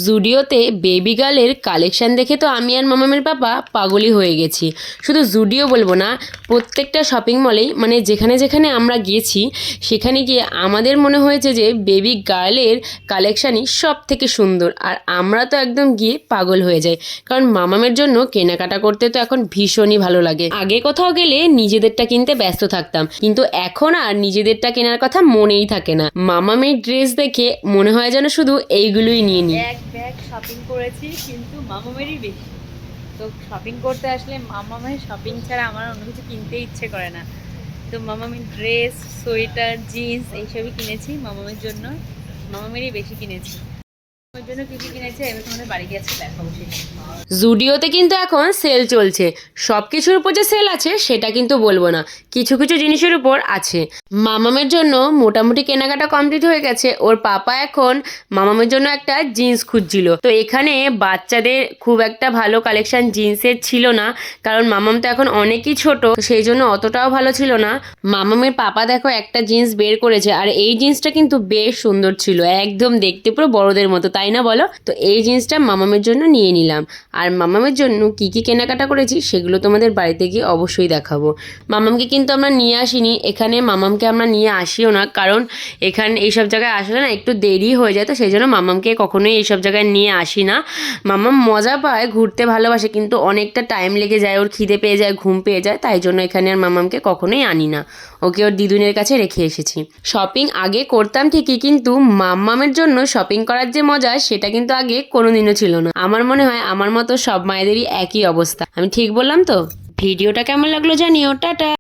জুডিওতে baby গার্লের collection দেখে তো আমি আর মামামের পাপা পাগলই হয়ে গেছি। শুধু জুডিও বলবো না, প্রত্যেকটা শপিং মলেই মানে যেখানে যেখানে আমরা গিয়েছি সেখানে গিয়ে আমাদের মনে হয়েছে যে বেবি গার্লের কালেকশানই সব থেকে সুন্দর। আর আমরা তো একদম গিয়ে পাগল হয়ে যাই, কারণ মামামের জন্য কেনাকাটা করতে তো এখন ভীষণই ভালো লাগে। আগে কোথাও গেলে নিজেদেরটা কিনতে ব্যস্ত থাকতাম, কিন্তু এখন আর নিজেদেরটা কেনার কথা মনেই থাকে না। মামামের ড্রেস দেখে মনে হয় যেন শুধু এইগুলোই নিয়ে নিই। এক ব্যাগ শপিং করেছি, কিন্তু মামামেরই বেশি। তো শপিং করতে আসলে মামামের শপিং ছাড়া আমার অন্য কিছু কিনতে ইচ্ছে করে না। তো মামামের ড্রেস, সোয়েটার, জিন্স এইসবই কিনেছি মামামের জন্য। মামামেরই বেশি কিনেছি। ওর জন্য কী কী কিনেছি এবার তোমাদের বাড়ি গেছে দেখাবো সেটা। জুডিওতে কিন্তু এখন সেল চলছে। সব কিছুর উপর যে সেল আছে সেটা কিন্তু বলবো না, কিছু কিছু জিনিসের উপর আছে। মামামের জন্য মোটামুটি কেনাকাটা কমপ্লিট হয়ে গেছে। ওর পাপা এখন মামামের জন্য একটা জিন্স খুঁজছিল। তো এখানে বাচ্চাদের খুব একটা ভালো কালেকশন জিন্সের ছিল না, কারণ মামাম তো এখন অনেকই ছোট, সেই জন্য অতটাও ভালো ছিল না। মামামের পাপা দেখো একটা জিন্স বের করেছে, আর এই জিন্সটা কিন্তু বেশ সুন্দর ছিল, একদম দেখতে পুরো বড়দের মতো, তাই না বলো? তো এই জিন্সটা মামামের জন্য নিয়ে নিলাম। আর মামামের জন্য কি কি কেনাকাটা করেছি সেগুলো তোমাদের বাড়িতে গিয়ে অবশ্যই দেখাবো। মামামকে কিন্তু আমরা নিয়ে আসিনি এখানে, মামামকে আমরা নিয়ে আসিও না, কারণ এখানে এইসব জায়গায় আসলে না একটু দেরি হয়ে যায়। তো সেই জন্য মামামকে কখনোই এইসব জায়গায় নিয়ে আসি না। মামাম মজা পায়, ঘুরতে ভালোবাসে, কিন্তু অনেকটা টাইম লেগে যায়, ওর খিদে পেয়ে যায়, ঘুম পেয়ে যায়, তাই জন্য এখানে আর মামামকে কখনোই আনি না। ওকে ওর দিদুনের কাছে রেখে এসেছি। শপিং আগে করতাম ঠিকই, কিন্তু মাম্মামের জন্য শপিং করার যে মজা সেটা কিন্তু আগে কোনোদিনও ছিল না। আমার মনে হয় আমার মতো সব মায়েদেরই একই অবস্থা। আমি ঠিক বললাম তো? ভিডিওটা কেমন লাগলো জানিও। টাটা।